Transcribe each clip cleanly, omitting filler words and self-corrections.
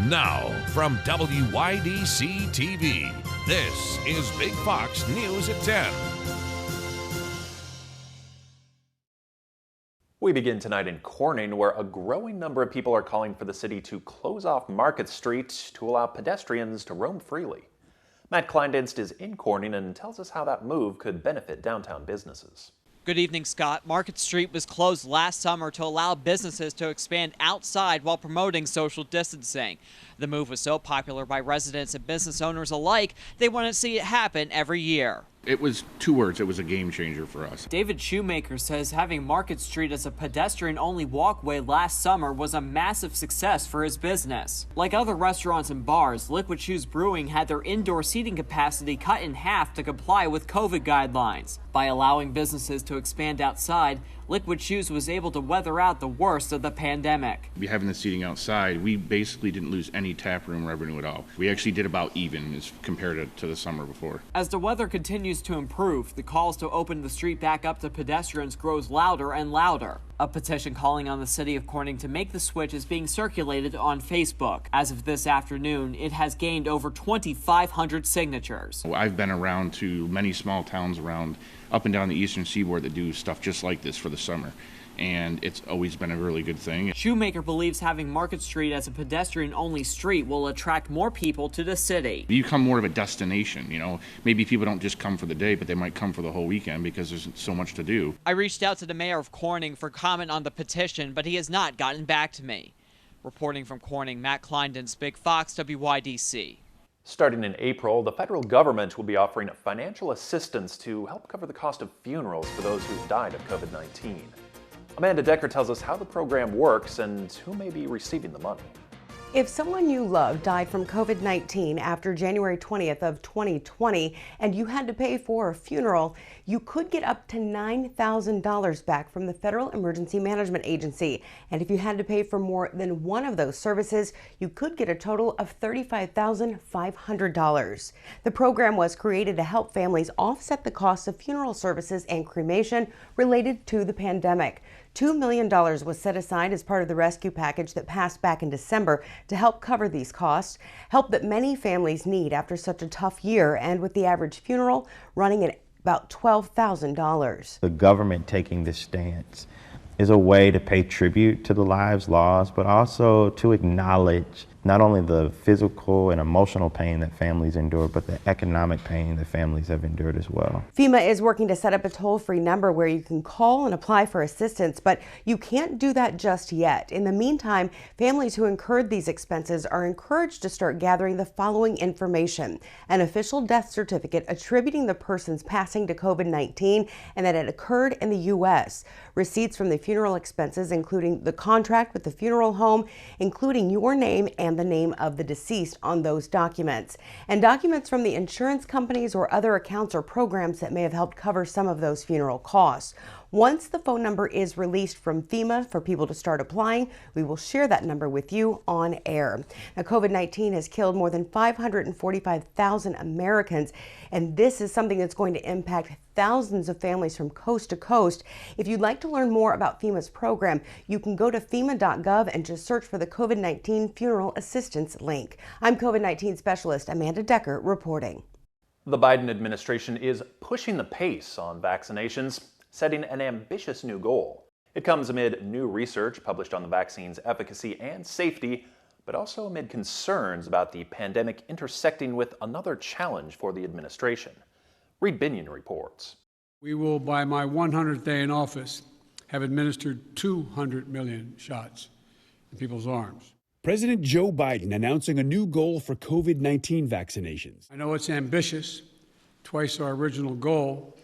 Now, from WYDC TV, this is Big Fox News at 10. We begin tonight in Corning, where a growing number of people are calling for the city to close off Market Street to allow pedestrians to roam freely. Matt Kleindienst is in Corning and tells us how that move could benefit downtown businesses. Good evening, Scott. Market Street was closed last summer to allow businesses to expand outside while promoting social distancing. The move was so popular by residents and business owners alike, they want to see it happen every year. It was two words. It was a game changer for us. David Shoemaker says having Market Street as a pedestrian-only walkway last summer was a massive success for his business. Like other restaurants and bars, Liquid Shoes Brewing had their indoor seating capacity cut in half to comply with COVID guidelines. By allowing businesses to expand outside, Liquid Shoes was able to weather out the worst of the pandemic. Having the seating outside, we basically didn't lose any taproom revenue at all. We actually did about even as compared to the summer before. As the weather continues to improve, the calls to open the street back up to pedestrians grows louder and louder. A petition calling on the city of Corning to make the switch is being circulated on Facebook. As of this afternoon, it has gained over 2,500 signatures. I've been around to many small towns around up and down the eastern seaboard that do stuff just like this for the summer, and it's always been a really good thing. Shoemaker believes having Market Street as a pedestrian-only street will attract more people to the city. You become more of a destination, Maybe people don't just come for the day, but they might come for the whole weekend because there's so much to do. I reached out to the mayor of Corning for comment on the petition, but he has not gotten back to me. Reporting from Corning, Matt Kleindienst, Big Fox, WYDC. Starting in April, the federal government will be offering financial assistance to help cover the cost of funerals for those who've died of COVID-19. Amanda Decker tells us how the program works and who may be receiving the money. If someone you love died from COVID-19 after January 20th of 2020 and you had to pay for a funeral, you could get up to $9,000 back from the Federal Emergency Management Agency. And if you had to pay for more than one of those services, you could get a total of $35,500. The program was created to help families offset the costs of funeral services and cremation related to the pandemic. $2 million was set aside as part of the rescue package that passed back in December to help cover these costs, help that many families need after such a tough year, and with the average funeral running at about $12,000. The government taking this stance is a way to pay tribute to the lives lost, but also to acknowledge not only the physical and emotional pain that families endure, but the economic pain that families have endured as well. FEMA is working to set up a toll-free number where you can call and apply for assistance, but you can't do that just yet. In the meantime, families who incurred these expenses are encouraged to start gathering the following information: an official death certificate attributing the person's passing to COVID-19 and that it occurred in the U.S., receipts from the funeral expenses, including the contract with the funeral home, including your name and the name of the deceased on those documents, and documents from the insurance companies or other accounts or programs that may have helped cover some of those funeral costs. Once the phone number is released from FEMA for people to start applying, we will share that number with you on air. Now, COVID-19 has killed more than 545,000 Americans, and this is something that's going to impact thousands of families from coast to coast. If you'd like to learn more about FEMA's program, you can go to FEMA.gov and just search for the COVID-19 Funeral Assistance link. I'm COVID-19 specialist Amanda Decker reporting. The Biden administration is pushing the pace on vaccinations, setting an ambitious new goal. It comes amid new research published on the vaccine's efficacy and safety, but also amid concerns about the pandemic intersecting with another challenge for the administration. Reed Binion reports. We will, by my 100th day in office, have administered 200 million shots in people's arms. President Joe Biden announcing a new goal for COVID-19 vaccinations. I know it's ambitious, twice our original goal,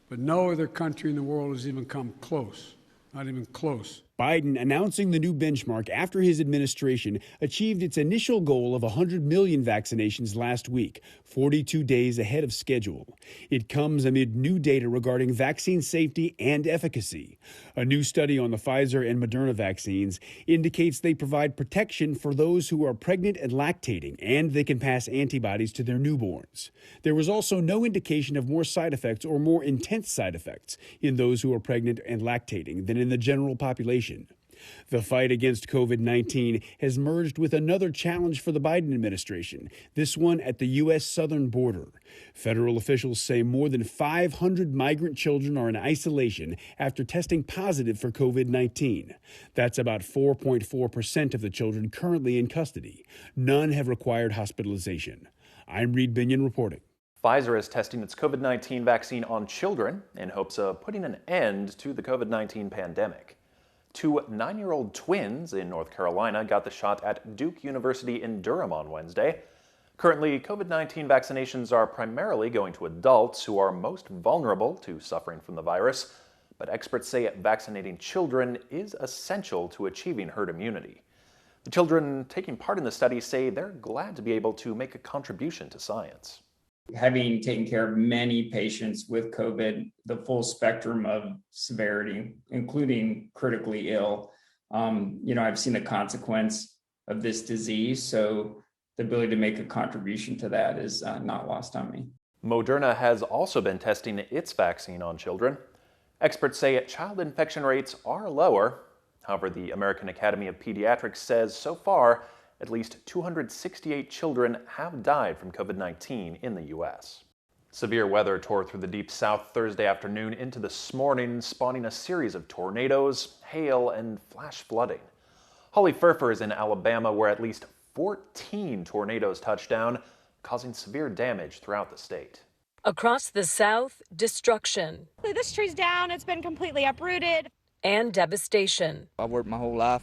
but no other country in the world has even come close, not even close. Biden announcing the new benchmark after his administration achieved its initial goal of 100 million vaccinations last week, 42 days ahead of schedule. It comes amid new data regarding vaccine safety and efficacy. A new study on the Pfizer and Moderna vaccines indicates they provide protection for those who are pregnant and lactating, and they can pass antibodies to their newborns. There was also no indication of more side effects or more intense side effects in those who are pregnant and lactating than in the general population. The fight against COVID-19 has merged with another challenge for the Biden administration, this one at the U.S. southern border. Federal officials say more than 500 migrant children are in isolation after testing positive for COVID-19. That's about 4.4% of the children currently in custody. None have required hospitalization. I'm Reed Binion reporting. Pfizer is testing its COVID-19 vaccine on children in hopes of putting an end to the COVID-19 pandemic. 2 9-year-old twins in North Carolina got the shot at Duke University in Durham on Wednesday. Currently, COVID-19 vaccinations are primarily going to adults who are most vulnerable to suffering from the virus, but experts say vaccinating children is essential to achieving herd immunity. The children taking part in the study say they're glad to be able to make a contribution to science. Having taken care of many patients with COVID, the full spectrum of severity, including critically ill, I've seen the consequence of this disease. So the ability to make a contribution to that is not lost on me. Moderna has also been testing its vaccine on children. Experts say child infection rates are lower. However, the American Academy of Pediatrics says so far, at least 268 children have died from COVID-19 in the U.S. Severe weather tore through the deep south Thursday afternoon into this morning, spawning a series of tornadoes, hail, and flash flooding. Holly Furfer is in Alabama, where at least 14 tornadoes touched down, causing severe damage throughout the state. Across the South, destruction. This tree's down, it's been completely uprooted. And devastation. I worked my whole life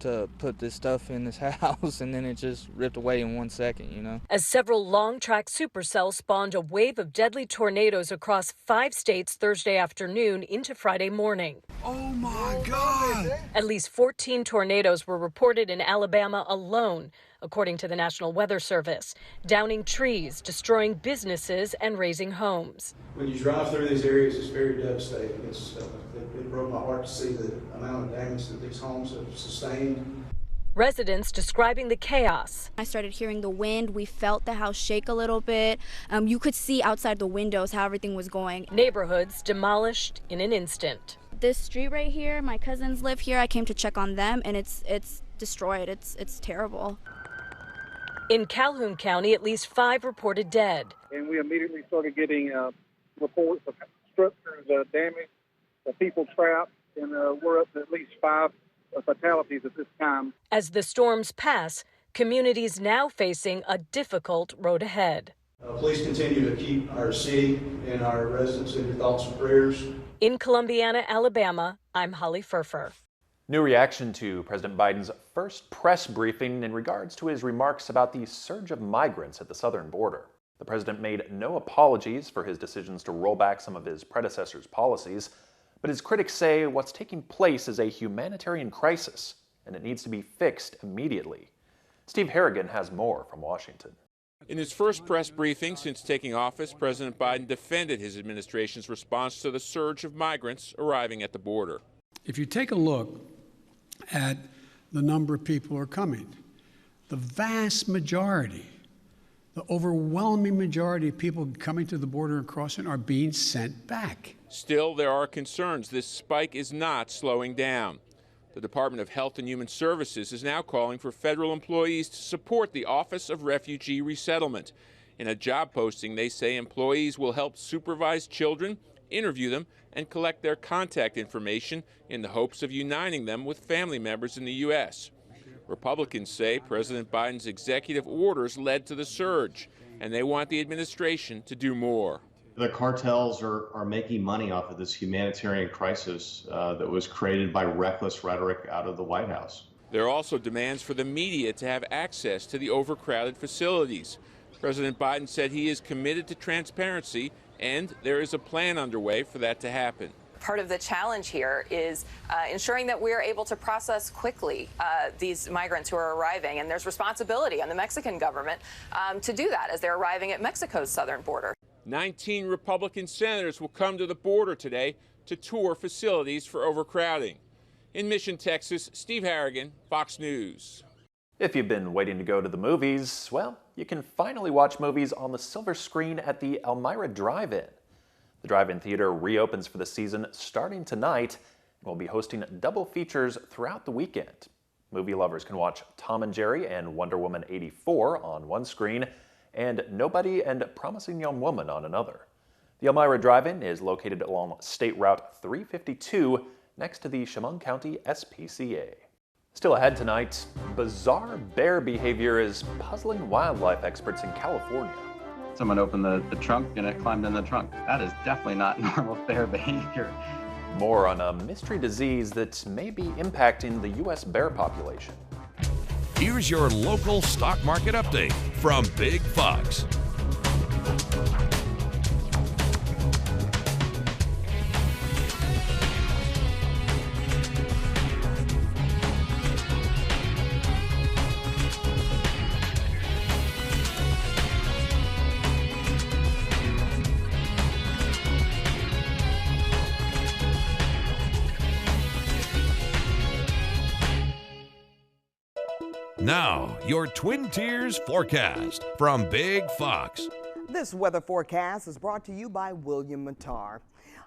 to put this stuff in this house, and then it just ripped away in 1 second, As several long-track supercells spawned a wave of deadly tornadoes across 5 states Thursday afternoon into Friday morning. Oh my God! At least 14 tornadoes were reported in Alabama alone, according to the National Weather Service, downing trees, destroying businesses, and razing homes. When you drive through these areas, it's very devastating. It broke my heart to see the amount of damage that these homes have sustained. Residents describing the chaos. I started hearing the wind. We felt the house shake a little bit. You could see outside the windows how everything was going. Neighborhoods demolished in an instant. This street right here, my cousins live here. I came to check on them, and it's destroyed. It's terrible. In Calhoun County, at least 5 reported dead. And we immediately started getting reports of structures damaged, people trapped, and we're up to at least 5 fatalities at this time. As the storms pass, communities now facing a difficult road ahead. Please continue to keep our city and our residents in your thoughts and prayers. In Columbiana, Alabama, I'm Holly Furfer. New reaction to President Biden's first press briefing in regards to his remarks about the surge of migrants at the southern border. The president made no apologies for his decisions to roll back some of his predecessor's policies, but his critics say what's taking place is a humanitarian crisis and it needs to be fixed immediately. Steve Harrigan has more from Washington. In his first press briefing since taking office, President Biden defended his administration's response to the surge of migrants arriving at the border. If you take a look at the number of people who are coming, the vast majority, the overwhelming majority of people coming to the border and crossing are being sent back. Still, there are concerns this spike is not slowing down. The Department of Health and Human Services is now calling for federal employees to support the Office of Refugee Resettlement. In a job posting, they say employees will help supervise children, interview them, and collect their contact information in the hopes of uniting them with family members in the U.S. Republicans say President Biden's executive orders led to the surge, and they want the administration to do more. The cartels are making money off of this humanitarian crisis that was created by reckless rhetoric out of the White House. There are also demands for the media to have access to the overcrowded facilities. President Biden said he is committed to transparency, and there is a plan underway for that to happen. Part of the challenge here is ensuring that we're able to process quickly these migrants who are arriving, and there's responsibility on the Mexican government to do that as they're arriving at Mexico's southern border. 19 Republican senators will come to the border today to tour facilities for overcrowding. In Mission, Texas, Steve Harrigan, Fox News. If you've been waiting to go to the movies, well, you can finally watch movies on the silver screen at the Elmira Drivein. The drive-in theater reopens for the season starting tonight. will be hosting double features throughout the weekend. Movie lovers can watch Tom and Jerry and Wonder Woman 84 on one screen and Nobody and Promising Young Woman on another. The Elmira Drivein is located along State Route 352 next to the Chemung County SPCA. Still ahead tonight, bizarre bear behavior is puzzling wildlife experts in California. Someone opened the trunk and it climbed in the trunk. That is definitely not normal bear behavior. More on a mystery disease that may be impacting the U.S. bear population. Here's your local stock market update from Big Fox. Now, your Twin Tiers forecast from Big Fox. This weather forecast is brought to you by William Mattar.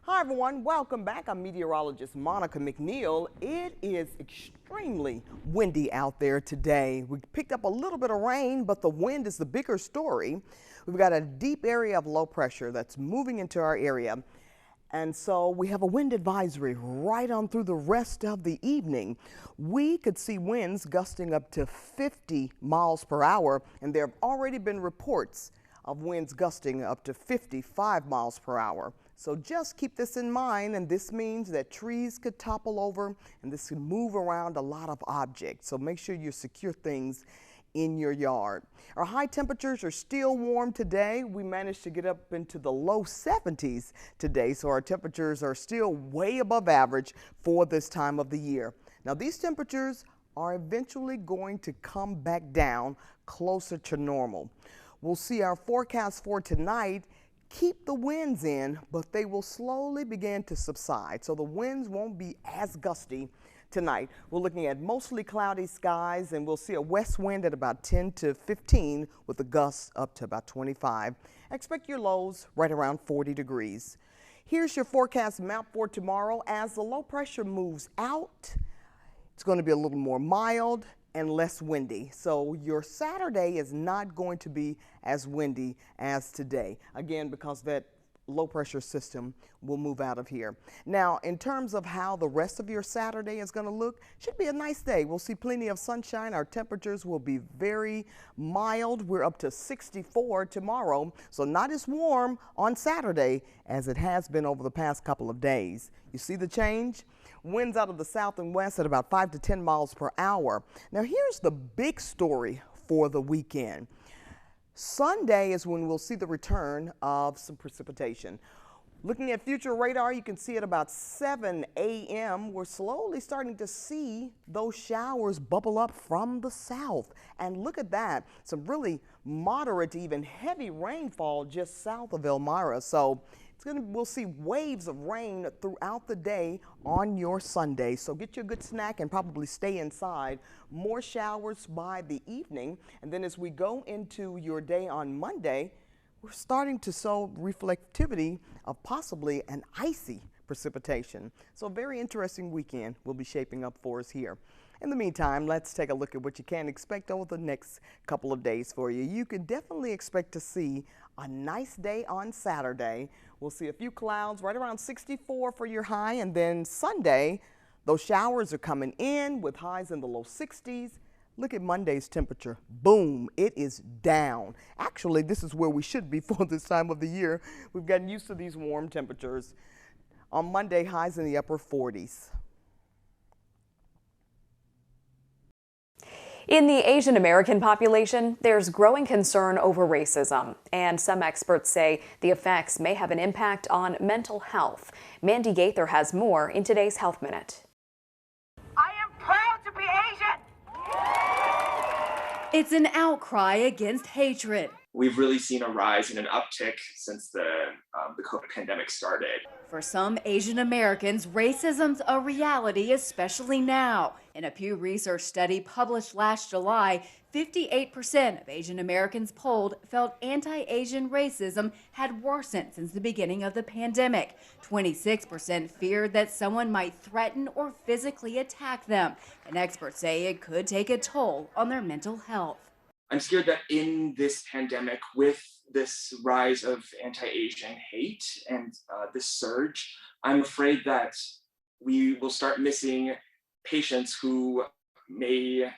Hi, everyone. Welcome back. I'm meteorologist Monica McNeil. It is extremely windy out there today. We picked up a little bit of rain, but the wind is the bigger story. We've got a deep area of low pressure that's moving into our area. And so we have a wind advisory right on through the rest of the evening. We could see winds gusting up to 50 miles per hour, and there have already been reports of winds gusting up to 55 miles per hour. So just keep this in mind, and this means that trees could topple over, and this could move around a lot of objects. So make sure you secure things in your yard. Our high temperatures are still warm today. We managed to get up into the low 70s today, so our temperatures are still way above average for this time of the year. Now, these temperatures are eventually going to come back down closer to normal. We'll see our forecast for tonight keep the winds in, but they will slowly begin to subside, so the winds won't be as gusty tonight. We're looking at mostly cloudy skies, and we'll see a west wind at about 10 to 15 with the gusts up to about 25. Expect your lows right around 40 degrees. Here's your forecast map for tomorrow. As the low pressure moves out, it's going to be a little more mild and less windy. So your Saturday is not going to be as windy as today. Again, because that low pressure system will move out of here. Now, in terms of how the rest of your Saturday is going to look, should be a nice day. We'll see plenty of sunshine. Our temperatures will be very mild. We're up to 64 tomorrow, so not as warm on Saturday as it has been over the past couple of days. You see the change? Winds out of the south and west at about 5 to 10 miles per hour. Now, here's the big story for the weekend. Sunday is when we'll see the return of some precipitation. Looking at future radar, you can see at about 7 a.m. we're slowly starting to see those showers bubble up from the south. And look at that, some really moderate to even heavy rainfall just south of Elmira. So we'll see waves of rain throughout the day on your Sunday. So get you a good snack and probably stay inside. More showers by the evening. And then as we go into your day on Monday, we're starting to show reflectivity of possibly an icy precipitation. So a very interesting weekend will be shaping up for us here. In the meantime, let's take a look at what you can expect over the next couple of days for you. You can definitely expect to see a nice day on Saturday. We'll see a few clouds right around 64 for your high, and then Sunday, those showers are coming in with highs in the low 60s. Look at Monday's temperature. Boom, it is down. Actually, this is where we should be for this time of the year. We've gotten used to these warm temperatures. On Monday, highs in the upper 40s. In the Asian American population, there's growing concern over racism, and some experts say the effects may have an impact on mental health. Mandy Gaither has more in today's Health Minute. I am proud to be Asian! It's an outcry against hatred. We've really seen a rise and an uptick since the COVID pandemic started. For some Asian Americans, racism's a reality, especially now. In a Pew Research study published last July, 58% of Asian Americans polled felt anti-Asian racism had worsened since the beginning of the pandemic. 26% feared that someone might threaten or physically attack them, and experts say it could take a toll on their mental health. I'm scared that in this pandemic, with this rise of anti-Asian hate and this surge, I'm afraid that we will start missing patients who may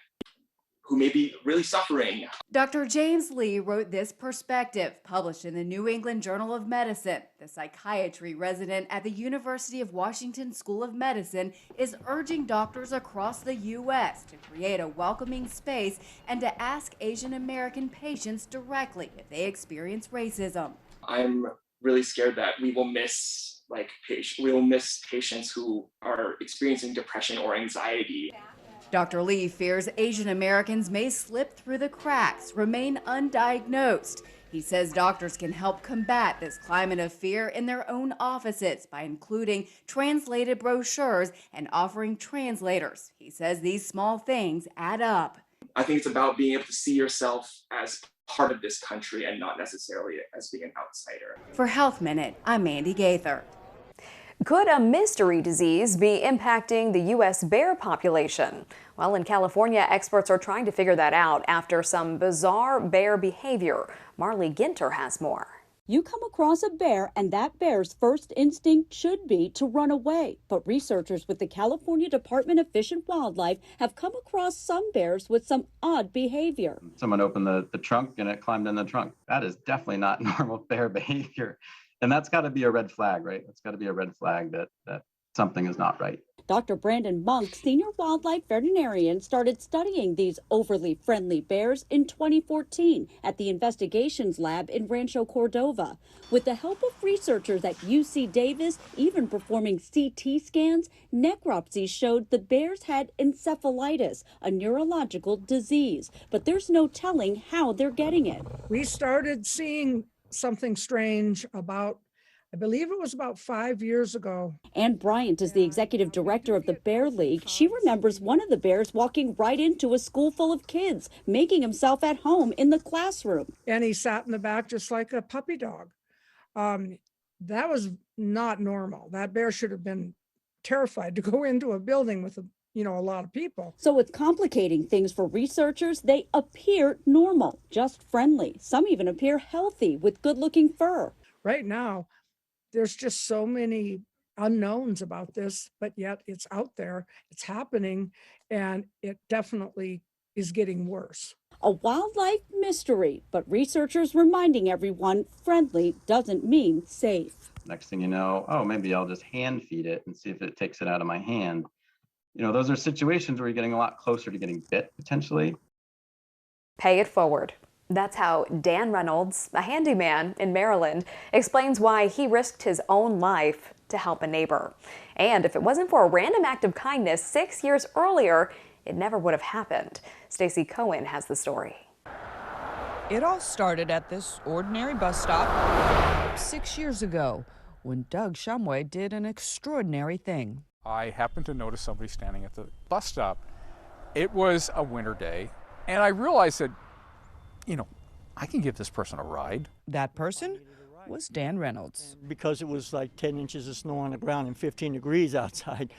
be really suffering. Dr. James Lee wrote this perspective, published in the New England Journal of Medicine. The psychiatry resident at the University of Washington School of Medicine is urging doctors across the U.S. to create a welcoming space and to ask Asian American patients directly if they experience racism. I'm really scared that we will miss patients who are experiencing depression or anxiety. Dr. Lee fears Asian Americans may slip through the cracks, remain undiagnosed. He says doctors can help combat this climate of fear in their own offices by including translated brochures and offering translators. He says these small things add up. I think it's about being able to see yourself as part of this country and not necessarily as being an outsider. For Health Minute, I'm Mandy Gaither. Could a mystery disease be impacting the U.S. bear population? Well, in California, experts are trying to figure that out after some bizarre bear behavior. Marley Ginter has more. You come across a bear and that bear's first instinct should be to run away. But researchers with the California Department of Fish and Wildlife have come across some bears with some odd behavior. Someone opened the trunk and it climbed in the trunk. That is definitely not normal bear behavior. And that's got to be a red flag, right? That's got to be a red flag that something is not right. Dr. Brandon Monk, senior wildlife veterinarian, started studying these overly friendly bears in 2014 at the Investigations Lab in Rancho Cordova. With the help of researchers at UC Davis, even performing CT scans, necropsies showed the bears had encephalitis, a neurological disease. But there's no telling how they're getting it. We started seeing something strange about, I believe it was about 5 years ago. Ann Bryant is the executive director of the Bear League. She remembers one of the bears walking right into a school full of kids, making himself at home in the classroom. And he sat in the back just like a puppy dog. That was not normal. That bear should have been terrified to go into a building with a lot of people. So it's complicating things for researchers. They appear normal, just friendly. Some even appear healthy with good-looking fur. Right now, there's just so many unknowns about this, but yet it's out there, it's happening, and it definitely is getting worse. A wildlife mystery, but researchers reminding everyone friendly doesn't mean safe. Next thing you know, oh, maybe I'll just hand feed it and see if it takes it out of my hand. Those are situations where you're getting a lot closer to getting bit, potentially. Pay it forward. That's how Dan Reynolds, a handyman in Maryland, explains why he risked his own life to help a neighbor. And if it wasn't for a random act of kindness 6 years earlier, it never would have happened. Stacey Cohen has the story. It all started at this ordinary bus stop 6 years ago when Doug Shumway did an extraordinary thing. I happened to notice somebody standing at the bus stop. It was a winter day, and I realized that, I can give this person a ride. That person was Dan Reynolds. Because it was like 10 inches of snow on the ground and 15 degrees outside,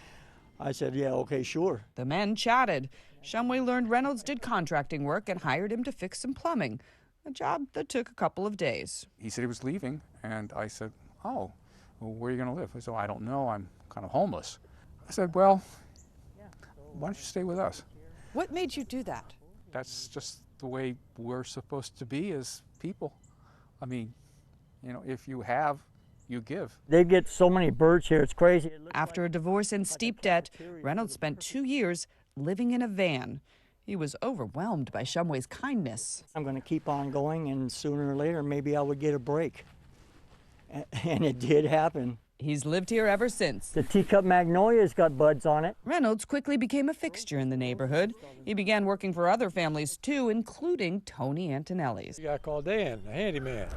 I said, yeah, okay, sure. The men chatted. Shumway learned Reynolds did contracting work and hired him to fix some plumbing, a job that took a couple of days. He said he was leaving, and I said, oh, well, where are you going to live? I said, I don't know, I'm kind of homeless. I said, well, why don't you stay with us? What made you do that? That's just the way we're supposed to be as people. I mean, if you have, you give. They get so many birds here, it's crazy. After a divorce and steep debt, Reynolds spent 2 years living in a van. He was overwhelmed by Shumway's kindness. I'm going to keep on going, and sooner or later, maybe I would get a break. And it did happen. He's lived here ever since. The teacup magnolia's got buds on it. Reynolds quickly became a fixture in the neighborhood. He began working for other families too, including Tony Antonelli's. I called Dan, the handyman.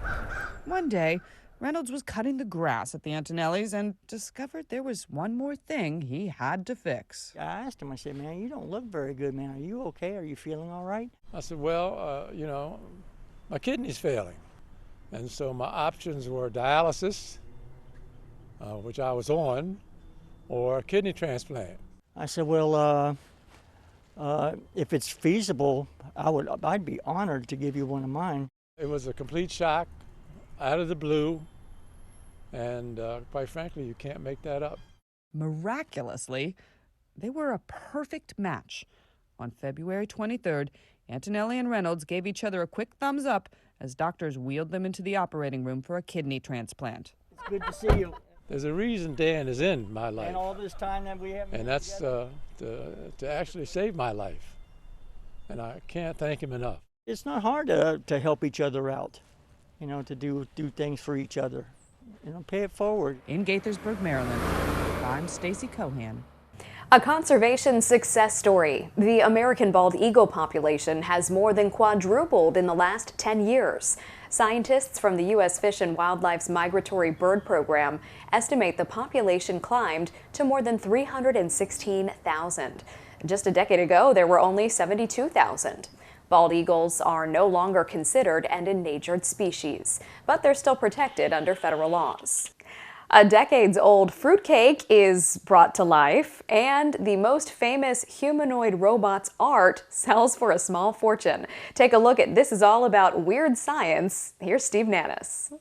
One day, Reynolds was cutting the grass at the Antonellis and discovered there was one more thing he had to fix. I asked him, I said, man, you don't look very good, man. Are you okay? Are you feeling all right? I said, well, you know, my kidney's failing. And so my options were dialysis, which I was on, or a kidney transplant. I said, well, if it's feasible, I'd be honored to give you one of mine. It was a complete shock, out of the blue, and quite frankly, you can't make that up. Miraculously, they were a perfect match. On February 23rd, Antonelli and Reynolds gave each other a quick thumbs up as doctors wheeled them into the operating room for a kidney transplant. It's good to see you. There's a reason Dan is in my life. And all this time that we haven't. And that's to actually save my life. And I can't thank him enough. It's not hard to help each other out, you know, to do things for each other. You know, pay it forward. In Gaithersburg, Maryland, I'm Stacy Cohan. A conservation success story. The American bald eagle population has more than quadrupled in the last 10 years. Scientists from the U.S. Fish and Wildlife's Migratory Bird Program estimate the population climbed to more than 316,000. Just a decade ago, there were only 72,000. Bald eagles are no longer considered an endangered species, but they're still protected under federal laws. A decades-old fruitcake is brought to life, and the most famous humanoid robot's art sells for a small fortune. Take a look at This Is All About Weird Science. Here's Steve Nannis.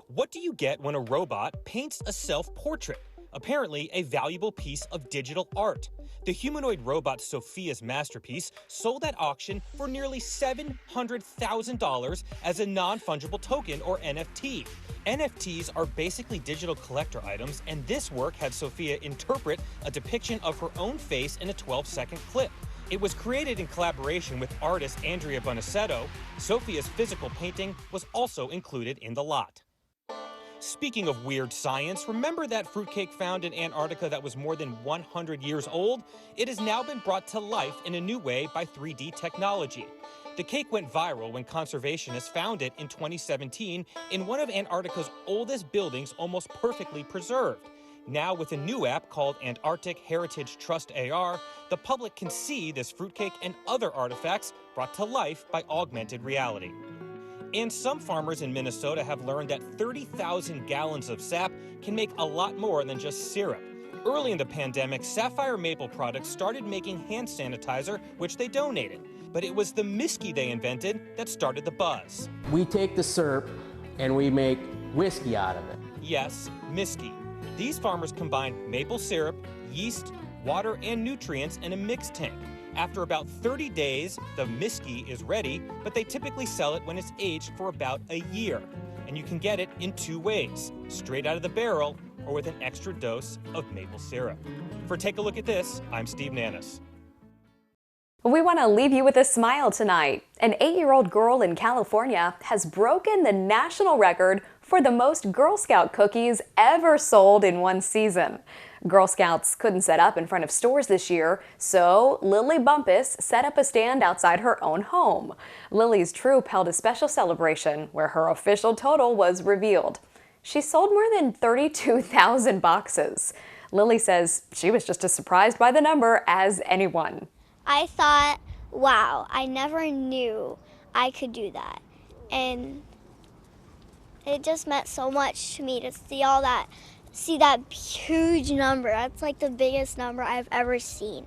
What do you get when a robot paints a self-portrait? Apparently a valuable piece of digital art. The humanoid robot Sophia's masterpiece sold at auction for nearly $700,000 as a non-fungible token, or NFT. NFTs are basically digital collector items, and this work had Sophia interpret a depiction of her own face in a 12-second clip. It was created in collaboration with artist Andrea Bonaceto. Sophia's physical painting was also included in the lot. Speaking of weird science, remember that fruitcake found in Antarctica that was more than 100 years old? It has now been brought to life in a new way by 3D technology. The cake went viral when conservationists found it in 2017 in one of Antarctica's oldest buildings, almost perfectly preserved. Now, with a new app called Antarctic Heritage Trust AR, the public can see this fruitcake and other artifacts brought to life by augmented reality. And some farmers in Minnesota have learned that 30,000 gallons of sap can make a lot more than just syrup. Early in the pandemic, Sapphire Maple Products started making hand sanitizer, which they donated. But it was the Miski they invented that started the buzz. We take the syrup and we make whiskey out of it. Yes, Miski. These farmers combine maple syrup, yeast, water, and nutrients in a mixed tank. After about 30 days, the Miski is ready, but they typically sell it when it's aged for about a year. And you can get it in two ways, straight out of the barrel or with an extra dose of maple syrup. For Take a Look at This, I'm Steve Nannis. We want to leave you with a smile tonight. An 8-year-old girl in California has broken the national record for the most Girl Scout cookies ever sold in one season. Girl Scouts couldn't set up in front of stores this year, so Lily Bumpus set up a stand outside her own home. Lily's troop held a special celebration where her official total was revealed. She sold more than 32,000 boxes. Lily says she was just as surprised by the number as anyone. I thought, wow, I never knew I could do that. And it just meant so much to me to see that huge number. That's like the biggest number I've ever seen.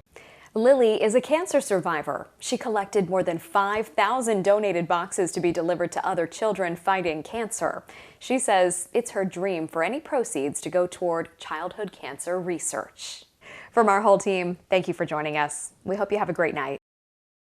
Lily is a cancer survivor. She collected more than 5,000 donated boxes to be delivered to other children fighting cancer. She says it's her dream for any proceeds to go toward childhood cancer research. From our whole team, thank you for joining us. We hope you have a great night.